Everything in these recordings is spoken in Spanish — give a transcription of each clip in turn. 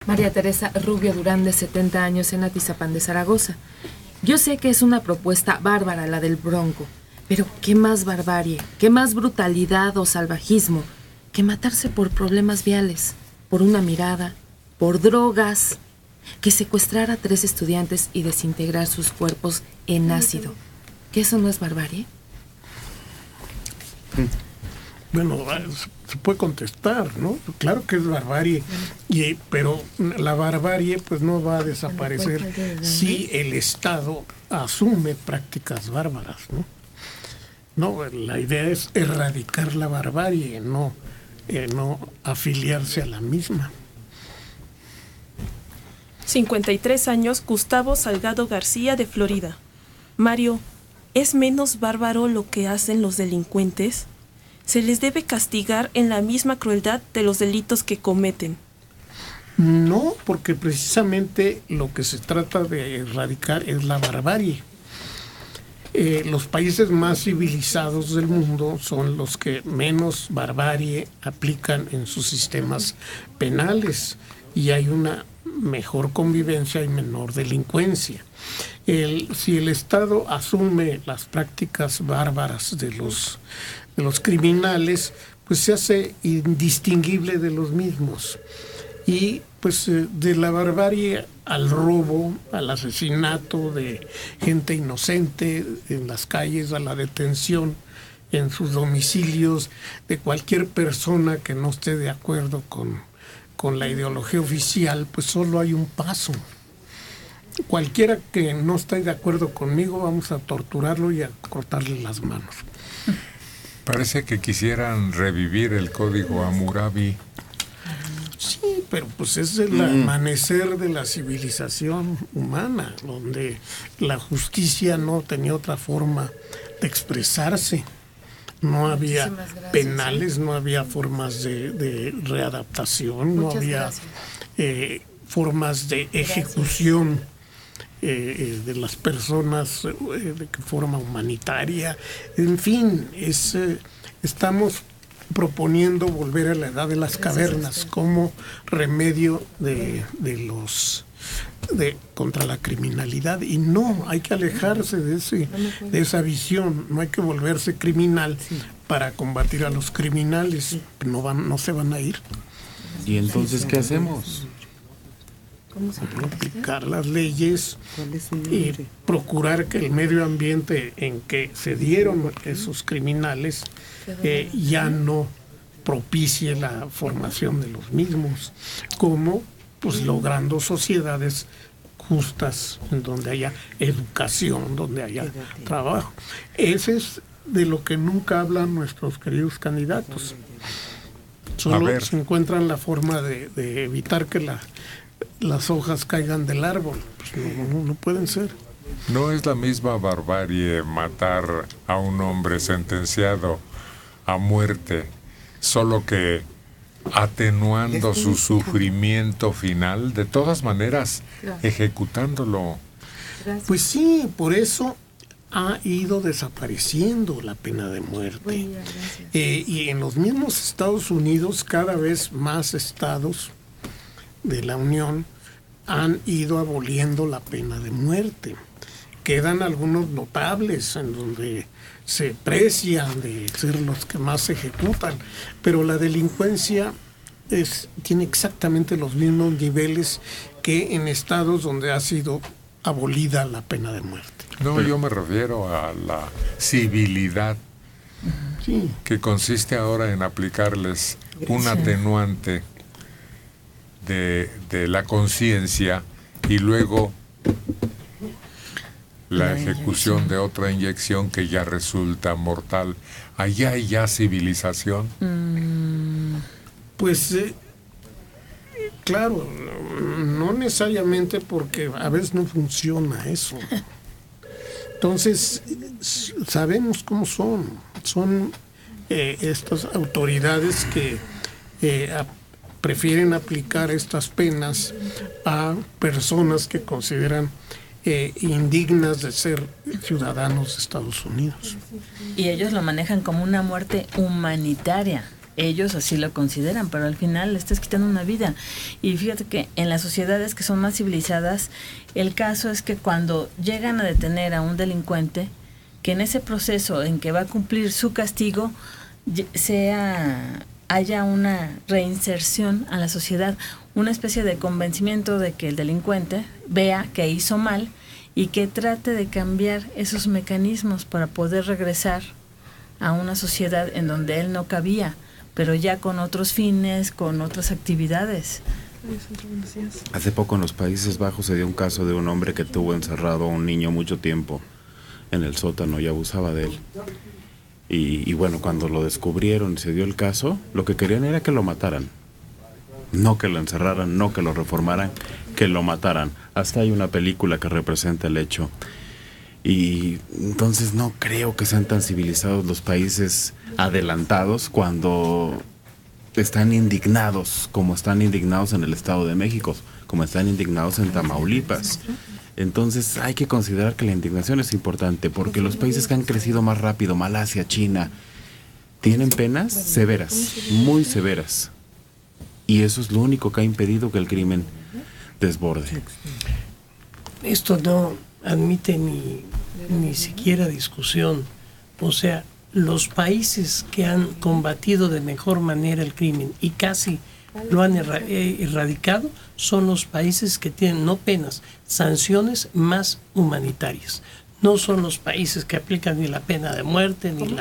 María Teresa Rubio Durán, de 70 años, en Atizapán de Zaragoza. Yo sé que es una propuesta bárbara la del Bronco, pero ¿qué más barbarie, qué más brutalidad o salvajismo que matarse por problemas viales, por una mirada, por drogas, que secuestrar a 3 estudiantes y desintegrar sus cuerpos en ácido? ¿Que eso no es barbarie? Bueno, se puede contestar, ¿no? Claro que es barbarie, pero la barbarie pues no va a desaparecer si el Estado asume prácticas bárbaras, ¿no? No, la idea es erradicar la barbarie, no afiliarse a la misma. 53 años, Gustavo Salgado García, de Florida. Mario, ¿es menos bárbaro lo que hacen los delincuentes? Se les debe castigar en la misma crueldad de los delitos que cometen. No, porque precisamente lo que se trata de erradicar es la barbarie. Los países más civilizados del mundo son los que menos barbarie aplican en sus sistemas penales y hay una mejor convivencia y menor delincuencia. Si el Estado asume las prácticas bárbaras de los criminales, pues se hace indistinguible de los mismos. Y pues de la barbarie al robo, al asesinato de gente inocente en las calles, a la detención en sus domicilios de cualquier persona que no esté de acuerdo con la ideología oficial, pues solo hay un paso. Cualquiera que no esté de acuerdo conmigo, vamos a torturarlo y a cortarle las manos. Parece que quisieran revivir el Código Hammurabi. Sí, pero pues es el amanecer de la civilización humana, donde la justicia no tenía otra forma de expresarse. No había penales, no había formas de readaptación, no había formas de ejecución de las personas de forma humanitaria. En fin, estamos proponiendo volver a la edad de las cavernas como remedio contra la criminalidad, y no, hay que alejarse de esa visión. No hay que volverse criminal para combatir a los criminales. No se van a ir. ¿Y entonces qué hacemos? Aplicar las leyes y procurar que el medio ambiente en que se dieron esos criminales ya no propicie la formación de los mismos, como pues logrando sociedades justas, en donde haya educación, donde haya trabajo. Ese es de lo que nunca hablan nuestros queridos candidatos. Solo se encuentran la forma de evitar que las hojas caigan del árbol. Pues no pueden ser. ¿No es la misma barbarie matar a un hombre sentenciado a muerte, solo que atenuando su sufrimiento final, de todas maneras, ejecutándolo? Pues sí, por eso ha ido desapareciendo la pena de muerte. Y en los mismos Estados Unidos, cada vez más estados de la Unión han ido aboliendo la pena de muerte. Quedan algunos notables en donde se precian de ser los que más se ejecutan, pero la delincuencia tiene exactamente los mismos niveles que en estados donde ha sido abolida la pena de muerte. No, yo me refiero a la civilidad, que consiste ahora en aplicarles un atenuante de la conciencia y luego la ejecución de otra inyección que ya resulta mortal. ¿Allá hay ya civilización? Pues claro, no necesariamente, porque a veces no funciona eso. Entonces, sabemos cómo son estas autoridades que prefieren aplicar estas penas a personas que consideran indignas de ser ciudadanos de Estados Unidos. Y ellos lo manejan como una muerte humanitaria. ellos así lo consideran, pero al final le estás quitando una vida. Y fíjate que en las sociedades que son más civilizadas, el caso es que cuando llegan a detener a un delincuente, que en ese proceso en que va a cumplir su castigo, haya una reinserción a la sociedad, una especie de convencimiento de que el delincuente vea que hizo mal y que trate de cambiar esos mecanismos para poder regresar a una sociedad en donde él no cabía, pero ya con otros fines, con otras actividades. Hace poco en los Países Bajos se dio un caso de un hombre que tuvo encerrado a un niño mucho tiempo en el sótano y abusaba de él. Y bueno, cuando lo descubrieron y se dio el caso, lo que querían era que lo mataran. No que lo encerraran, no que lo reformaran, que lo mataran. Hasta hay una película que representa el hecho. Y entonces no creo que sean tan civilizados los países adelantados cuando están indignados, como están indignados en el Estado de México, como están indignados en Tamaulipas. Entonces hay que considerar que la indignación es importante, porque los países que han crecido más rápido, Malasia, China, tienen penas severas, muy severas. Y eso es lo único que ha impedido que el crimen desborde. Esto no admite ni siquiera discusión. O sea, los países que han combatido de mejor manera el crimen y casi lo han erradicado son los países que tienen no penas, sanciones más humanitarias. No son los países que aplican ni la pena de muerte, ni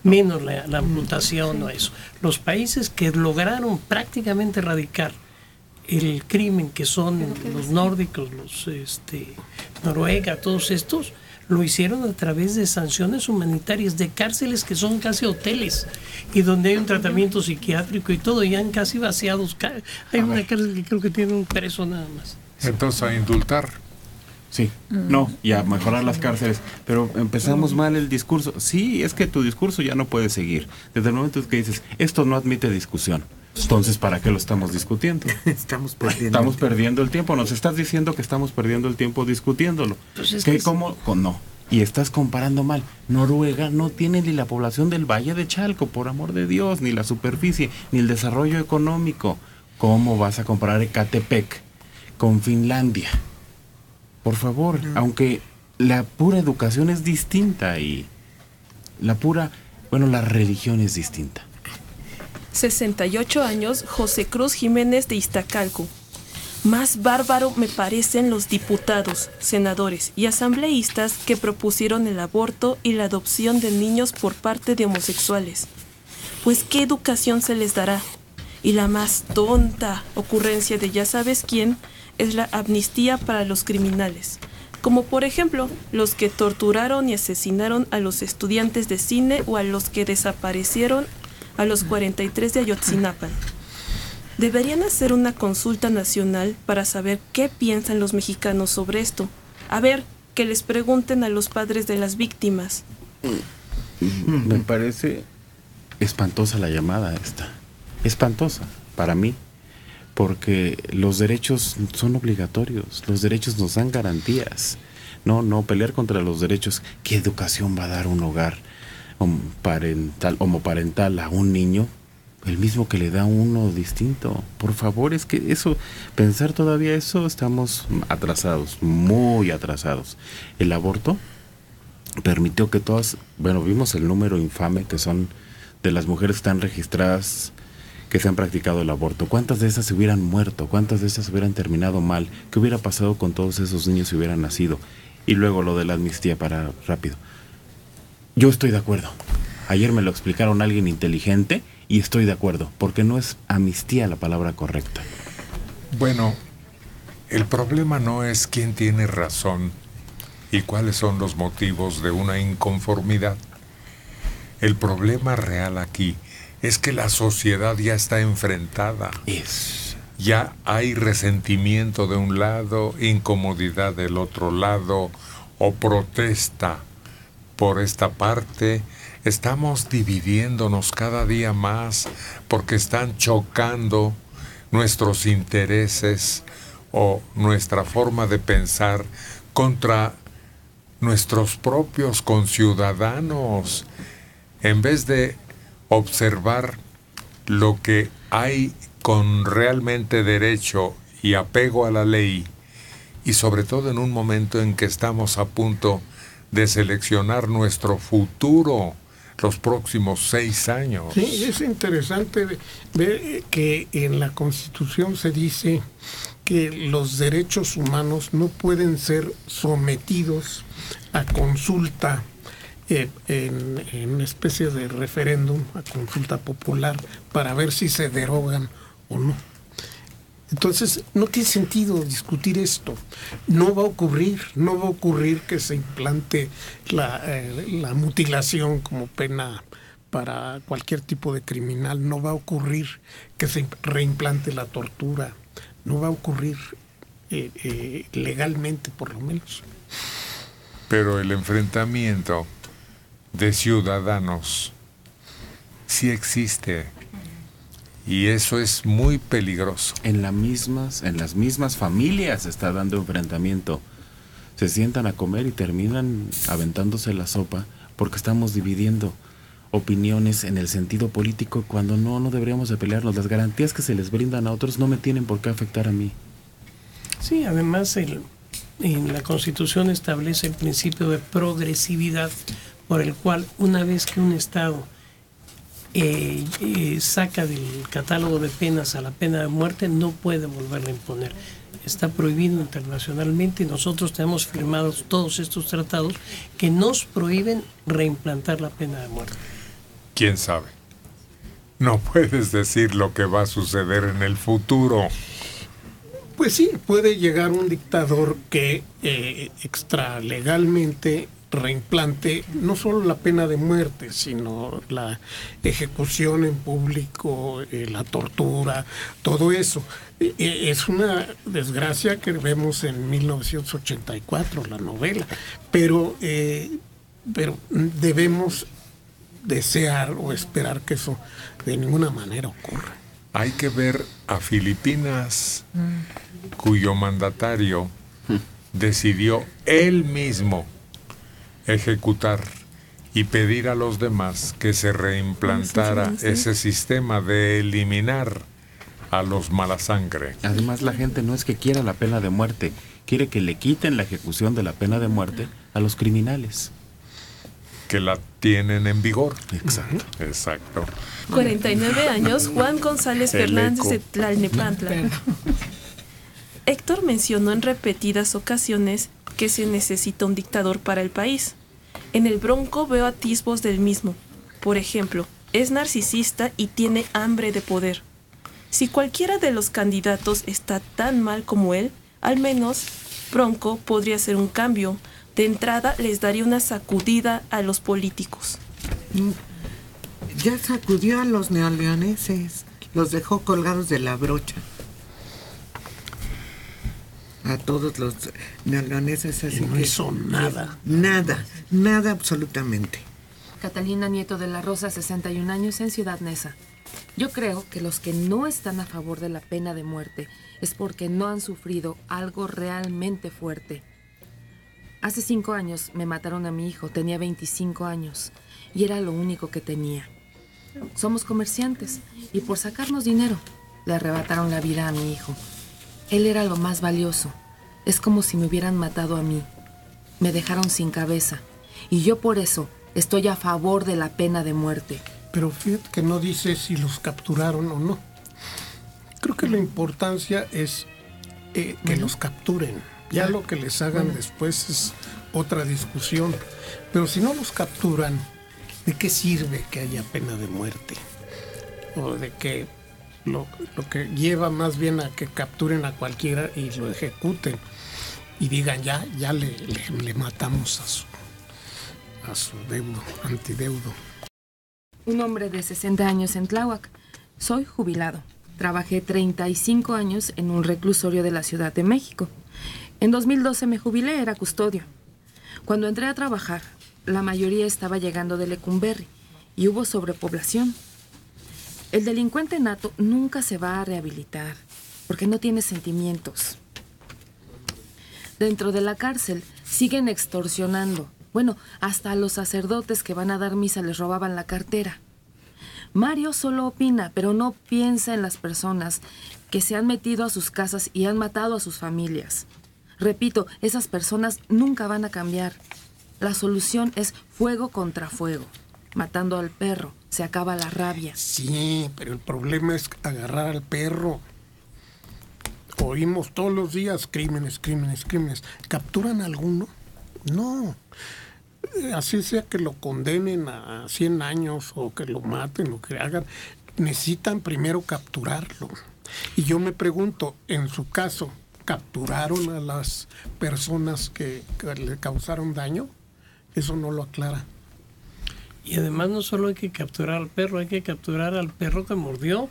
menos la amputación o eso. Los países que lograron prácticamente erradicar el crimen, que son los nórdicos, los Noruega, todos estos, lo hicieron a través de sanciones humanitarias, de cárceles que son casi hoteles y donde hay un tratamiento psiquiátrico y todo, y han casi vaciados. Hay una cárcel que creo que tiene un preso nada más. Entonces a indultar. Sí, no, y a mejorar las cárceles. Pero empezamos mal el discurso. Sí, es que tu discurso ya no puede seguir. Desde el momento que dices, esto no admite discusión. Entonces, ¿para qué lo estamos discutiendo? Estamos perdiendo el tiempo. Nos estás diciendo que estamos perdiendo el tiempo discutiéndolo. Pues ¿Cómo? No. Y estás comparando mal. Noruega no tiene ni la población del Valle de Chalco, por amor de Dios, ni la superficie, ni el desarrollo económico. ¿Cómo vas a comparar Ecatepec con Finlandia? Por favor, aunque la pura educación es distinta y la religión es distinta. 68 años, José Cruz Jiménez de Iztacalco. Más bárbaro me parecen los diputados, senadores y asambleístas que propusieron el aborto y la adopción de niños por parte de homosexuales. Pues ¿qué educación se les dará? Y la más tonta ocurrencia de ya sabes quién es la amnistía para los criminales, como por ejemplo los que torturaron y asesinaron a los estudiantes de cine o a los que desaparecieron a los 43 de Ayotzinapa. Deberían hacer una consulta nacional para saber qué piensan los mexicanos sobre esto. A ver, que les pregunten a los padres de las víctimas. Me parece espantosa la llamada esta. Espantosa, para mí. Porque los derechos son obligatorios, los derechos nos dan garantías. No, pelear contra los derechos. ¿Qué educación va a dar un hogar homoparental a un niño? El mismo que le da uno distinto. Por favor, es que eso, pensar todavía eso, estamos atrasados, muy atrasados. El aborto permitió que todas, vimos el número infame que son de las mujeres que están registradas, que se han practicado el aborto. ¿Cuántas de esas se hubieran muerto? ¿Cuántas de esas hubieran terminado mal? ¿Qué hubiera pasado con todos esos niños si hubieran nacido? Y luego lo de la amnistía para rápido. Yo estoy de acuerdo. Ayer me lo explicaron alguien inteligente y estoy de acuerdo, porque no es amnistía la palabra correcta. Bueno, el problema no es quién tiene razón y cuáles son los motivos de una inconformidad. El problema real aquí es que la sociedad ya está enfrentada. Ya hay resentimiento de un lado, incomodidad del otro lado, o protesta por esta parte. Estamos dividiéndonos cada día más porque están chocando nuestros intereses o nuestra forma de pensar contra nuestros propios conciudadanos. En vez de observar lo que hay con realmente derecho y apego a la ley, y sobre todo en un momento en que estamos a punto de seleccionar nuestro futuro los próximos 6 años. Sí, es interesante ver que en la Constitución se dice que los derechos humanos no pueden ser sometidos a consulta en una especie de referéndum, a consulta popular, para ver si se derogan o no. Entonces, no tiene sentido discutir esto. No va a ocurrir que se implante la mutilación como pena para cualquier tipo de criminal. No va a ocurrir que se reimplante la tortura. No va a ocurrir legalmente, por lo menos. Pero el enfrentamiento de ciudadanos sí existe. Y eso es muy peligroso. En las mismas familias se está dando enfrentamiento. Se sientan a comer y terminan aventándose la sopa porque estamos dividiendo opiniones en el sentido político cuando no deberíamos de pelearnos. Las garantías que se les brindan a otros no me tienen por qué afectar a mí. Sí, además en la Constitución establece el principio de progresividad por el cual una vez que un Estado saca del catálogo de penas a la pena de muerte, no puede volverla a imponer. Está prohibido internacionalmente y nosotros tenemos firmados todos estos tratados que nos prohíben reimplantar la pena de muerte. ¿Quién sabe? No puedes decir lo que va a suceder en el futuro. Pues sí, puede llegar un dictador que extralegalmente reimplante no solo la pena de muerte, sino la ejecución en público, la tortura, todo eso. Es una desgracia que vemos en 1984, la novela, pero debemos desear o esperar que eso de ninguna manera ocurra. Hay que ver a Filipinas, cuyo mandatario decidió él mismo ejecutar y pedir a los demás que se reimplantara ese sistema de eliminar a los mala sangre. Además, la gente no es que quiera la pena de muerte, quiere que le quiten la ejecución de la pena de muerte a los criminales. Que la tienen en vigor. Exacto. Exacto. 49 años, Juan González Fernández de Tlalnepantla. Héctor mencionó en repetidas ocasiones que se necesita un dictador para el país. En el Bronco veo atisbos del mismo. Por ejemplo, es narcisista y tiene hambre de poder. Si cualquiera de los candidatos está tan mal como él, al menos Bronco podría hacer un cambio. De entrada les daría una sacudida a los políticos. Ya sacudió a los neoleoneses, los dejó colgados de la brocha. A todos los neoleoneses, así no que hizo nada. Nada absolutamente. Catalina Nieto de la Rosa, 61 años, en Ciudad Neza. Yo creo que los que no están a favor de la pena de muerte es porque no han sufrido algo realmente fuerte. Hace 5 años me mataron a mi hijo, tenía 25 años y era lo único que tenía. Somos comerciantes y por sacarnos dinero le arrebataron la vida a mi hijo. Él era lo más valioso. Es como si me hubieran matado a mí. Me dejaron sin cabeza y yo por eso estoy a favor de la pena de muerte. Pero fíjate que no dice si los capturaron o no. Creo que la importancia es que los capturen. Ya lo que les hagan después es otra discusión. Pero si no los capturan, ¿de qué sirve que haya pena de muerte? O de que lo que lleva más bien a que capturen a cualquiera y lo ejecuten. Y digan, ya le matamos a su deudo, antideudo. Un hombre de 60 años en Tláhuac. Soy jubilado. Trabajé 35 años en un reclusorio de la Ciudad de México. En 2012 me jubilé, era custodio. Cuando entré a trabajar, la mayoría estaba llegando de Lecumberri y hubo sobrepoblación. El delincuente nato nunca se va a rehabilitar porque no tiene sentimientos. Dentro de la cárcel siguen extorsionando. Bueno, hasta a los sacerdotes que van a dar misa les robaban la cartera. Mario solo opina, pero no piensa en las personas que se han metido a sus casas y han matado a sus familias. Repito, esas personas nunca van a cambiar. La solución es fuego contra fuego. Matando al perro, se acaba la rabia. Sí, pero el problema es agarrar al perro. Oímos todos los días crímenes. ¿Capturan a alguno? No. Así sea que lo condenen a 100 años o que lo maten o que hagan, necesitan primero capturarlo. Y yo me pregunto, en su caso, ¿capturaron a las personas que le causaron daño? Eso no lo aclara. Y además no solo hay que capturar al perro, hay que capturar al perro que mordió.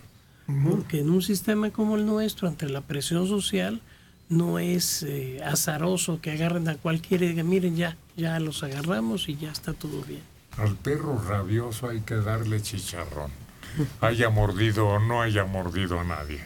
Porque en un sistema como el nuestro, ante la presión social, no es azaroso que agarren a cualquiera y digan, miren, ya los agarramos y ya está todo bien. Al perro rabioso hay que darle chicharrón, haya mordido o no haya mordido a nadie.